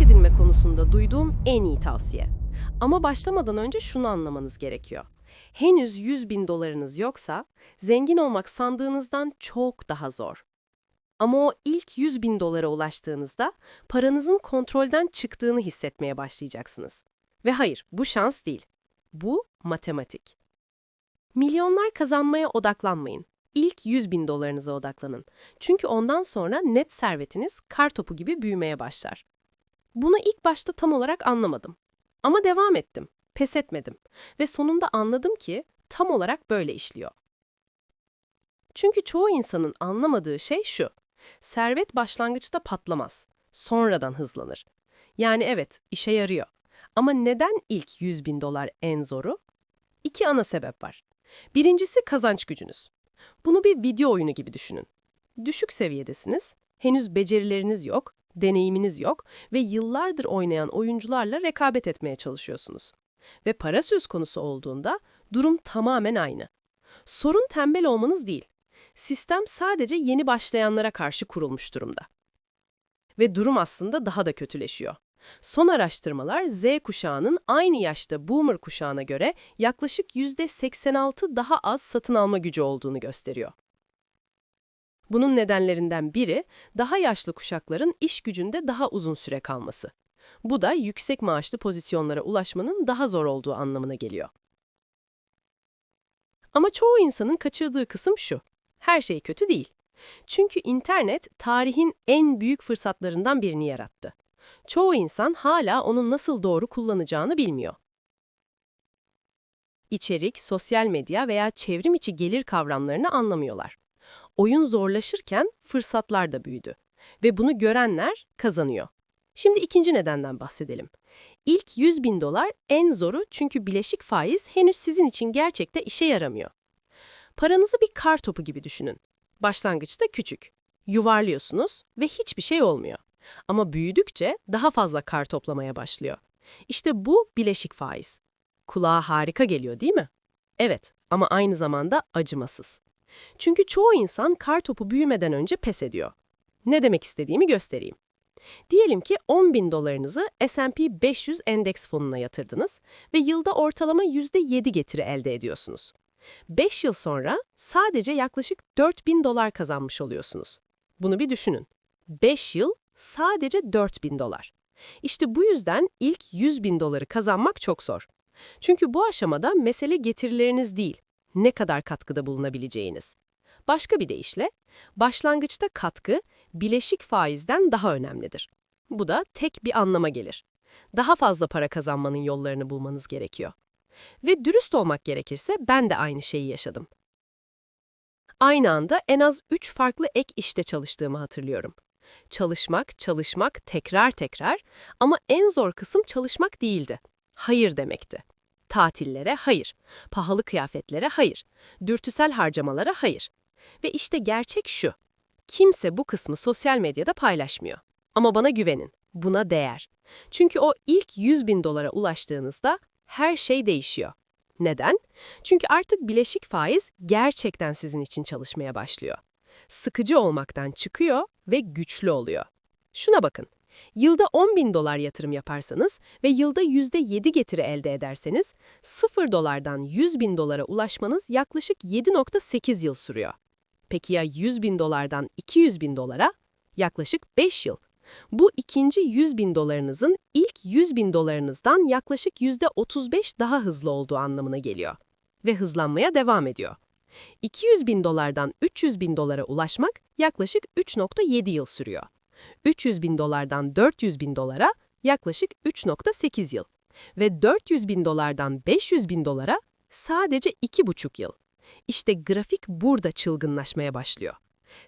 edinme konusunda duyduğum en iyi tavsiye. Ama başlamadan önce şunu anlamanız gerekiyor. Henüz 100 bin dolarınız yoksa, zengin olmak sandığınızdan çok daha zor. Ama o ilk 100 bin dolara ulaştığınızda, paranızın kontrolden çıktığını hissetmeye başlayacaksınız. Ve hayır, bu şans değil. Bu matematik. Milyonlar kazanmaya odaklanmayın. İlk 100 bin dolarınıza odaklanın. Çünkü ondan sonra net servetiniz kartopu gibi büyümeye başlar. Bunu ilk başta tam olarak anlamadım. Ama devam ettim, pes etmedim ve sonunda anladım ki tam olarak böyle işliyor. Çünkü çoğu insanın anlamadığı şey şu: servet başlangıçta patlamaz, sonradan hızlanır. Yani evet, işe yarıyor. Ama neden ilk 100 bin dolar en zoru? İki ana sebep var. Birincisi kazanç gücünüz. Bunu bir video oyunu gibi düşünün. Düşük seviyedesiniz, henüz becerileriniz yok, deneyiminiz yok ve yıllardır oynayan oyuncularla rekabet etmeye çalışıyorsunuz. Ve para söz konusu olduğunda durum tamamen aynı. Sorun tembel olmanız değil. Sistem sadece yeni başlayanlara karşı kurulmuş durumda. Ve durum aslında daha da kötüleşiyor. Son araştırmalar Z kuşağının aynı yaşta Boomer kuşağına göre yaklaşık %86 daha az satın alma gücü olduğunu gösteriyor. Bunun nedenlerinden biri, daha yaşlı kuşakların iş gücünde daha uzun süre kalması. Bu da yüksek maaşlı pozisyonlara ulaşmanın daha zor olduğu anlamına geliyor. Ama çoğu insanın kaçırdığı kısım şu: her şey kötü değil. Çünkü internet tarihin en büyük fırsatlarından birini yarattı. Çoğu insan hala onu nasıl doğru kullanacağını bilmiyor. İçerik, sosyal medya veya çevrim içi gelir kavramlarını anlamıyorlar. Oyun zorlaşırken fırsatlar da büyüdü. Ve bunu görenler kazanıyor. Şimdi ikinci nedenden bahsedelim. İlk 100 bin dolar en zoru çünkü bileşik faiz henüz sizin için gerçekte işe yaramıyor. Paranızı bir kar topu gibi düşünün. Başlangıçta küçük. Yuvarlıyorsunuz ve hiçbir şey olmuyor. Ama büyüdükçe daha fazla kar toplamaya başlıyor. İşte bu bileşik faiz. Kulağa harika geliyor, değil mi? Evet, ama aynı zamanda acımasız. Çünkü çoğu insan kartopu büyümeden önce pes ediyor. Ne demek istediğimi göstereyim. Diyelim ki 10 bin dolarınızı S&P 500 endeks fonuna yatırdınız ve yılda ortalama %7 getiri elde ediyorsunuz. 5 yıl sonra sadece yaklaşık 4 bin dolar kazanmış oluyorsunuz. Bunu bir düşünün. 5 yıl sadece 4 bin dolar. İşte bu yüzden ilk 100 bin doları kazanmak çok zor. Çünkü bu aşamada mesele getirileriniz değil, ne kadar katkıda bulunabileceğiniz. Başka bir deyişle, başlangıçta katkı, bileşik faizden daha önemlidir. Bu da tek bir anlama gelir: daha fazla para kazanmanın yollarını bulmanız gerekiyor. Ve dürüst olmak gerekirse ben de aynı şeyi yaşadım. Aynı anda en az 3 farklı ek işte çalıştığımı hatırlıyorum. Çalışmak, tekrar tekrar, ama en zor kısım çalışmak değildi. Hayır demekti. Tatillere hayır, pahalı kıyafetlere hayır, dürtüsel harcamalara hayır. Ve işte gerçek şu: kimse bu kısmı sosyal medyada paylaşmıyor. Ama bana güvenin, buna değer. Çünkü o ilk 100 bin dolara ulaştığınızda her şey değişiyor. Neden? Çünkü artık bileşik faiz gerçekten sizin için çalışmaya başlıyor. Sıkıcı olmaktan çıkıyor ve güçlü oluyor. Şuna bakın, yılda 10 bin dolar yatırım yaparsanız ve yılda %7 getiri elde ederseniz, 0 dolardan 100 bin dolara ulaşmanız yaklaşık 7,8 yıl sürüyor. Peki ya 100 bin dolardan 200 bin dolara? Yaklaşık 5 yıl. Bu ikinci 100 bin dolarınızın ilk 100 bin dolarınızdan yaklaşık %35 daha hızlı olduğu anlamına geliyor. Ve hızlanmaya devam ediyor. 200 bin dolardan 300 bin dolara ulaşmak yaklaşık 3,7 yıl sürüyor. 300 bin dolardan 400 bin dolara yaklaşık 3,8 yıl. Ve 400 bin dolardan 500 bin dolara sadece 2,5 yıl. İşte grafik burada çılgınlaşmaya başlıyor.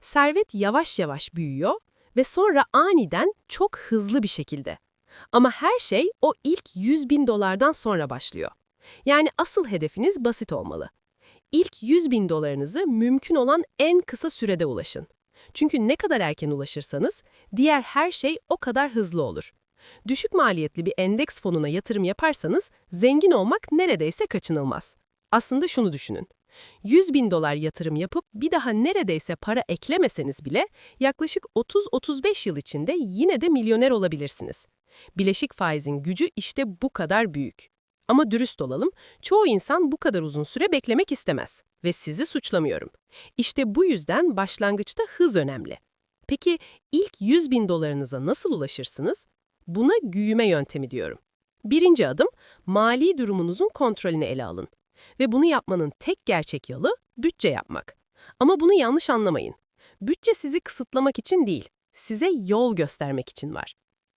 Servet yavaş yavaş büyüyor ve sonra aniden çok hızlı bir şekilde. Ama her şey o ilk 100 bin dolardan sonra başlıyor. Yani asıl hedefiniz basit olmalı. İlk 100 bin dolarınızı mümkün olan en kısa sürede ulaşın. Çünkü ne kadar erken ulaşırsanız diğer her şey o kadar hızlı olur. Düşük maliyetli bir endeks fonuna yatırım yaparsanız zengin olmak neredeyse kaçınılmaz. Aslında şunu düşünün: 100 bin dolar yatırım yapıp bir daha neredeyse para eklemeseniz bile yaklaşık 30-35 yıl içinde yine de milyoner olabilirsiniz. Bileşik faizin gücü işte bu kadar büyük. Ama dürüst olalım, çoğu insan bu kadar uzun süre beklemek istemez ve sizi suçlamıyorum. İşte bu yüzden başlangıçta hız önemli. Peki ilk 100 bin dolarınıza nasıl ulaşırsınız? Buna büyüme yöntemi diyorum. Birinci adım, mali durumunuzun kontrolünü ele alın. Ve bunu yapmanın tek gerçek yolu bütçe yapmak. Ama bunu yanlış anlamayın. Bütçe sizi kısıtlamak için değil, size yol göstermek için var.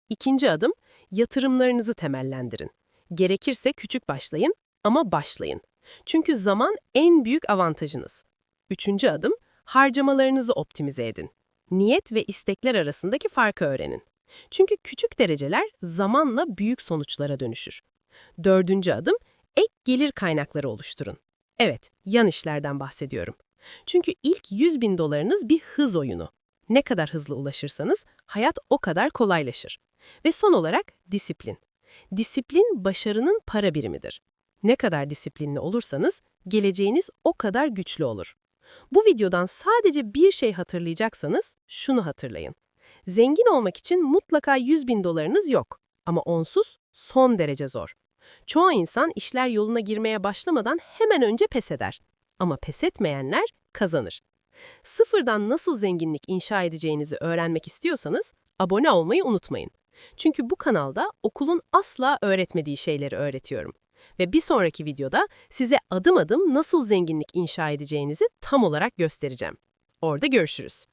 İkinci adım, yatırımlarınızı temellendirin. Gerekirse küçük başlayın ama başlayın. Çünkü zaman en büyük avantajınız. Üçüncü adım, harcamalarınızı optimize edin. Niyet ve istekler arasındaki farkı öğrenin. Çünkü küçük dereceler zamanla büyük sonuçlara dönüşür. Dördüncü adım, ek gelir kaynakları oluşturun. Evet, yan işlerden bahsediyorum. Çünkü ilk 100 bin dolarınız bir hız oyunu. Ne kadar hızlı ulaşırsanız hayat o kadar kolaylaşır. Ve son olarak disiplin. Disiplin başarının para birimidir. Ne kadar disiplinli olursanız geleceğiniz o kadar güçlü olur. Bu videodan sadece bir şey hatırlayacaksanız şunu hatırlayın. Zengin olmak için mutlaka 100 bin dolarınız yok. Ama onsuz son derece zor. Çoğu insan işler yoluna girmeye başlamadan hemen önce pes eder. Ama pes etmeyenler kazanır. Sıfırdan nasıl zenginlik inşa edeceğinizi öğrenmek istiyorsanız abone olmayı unutmayın. Çünkü bu kanalda okulun asla öğretmediği şeyleri öğretiyorum. Ve bir sonraki videoda size adım adım nasıl zenginlik inşa edeceğinizi tam olarak göstereceğim. Orada görüşürüz.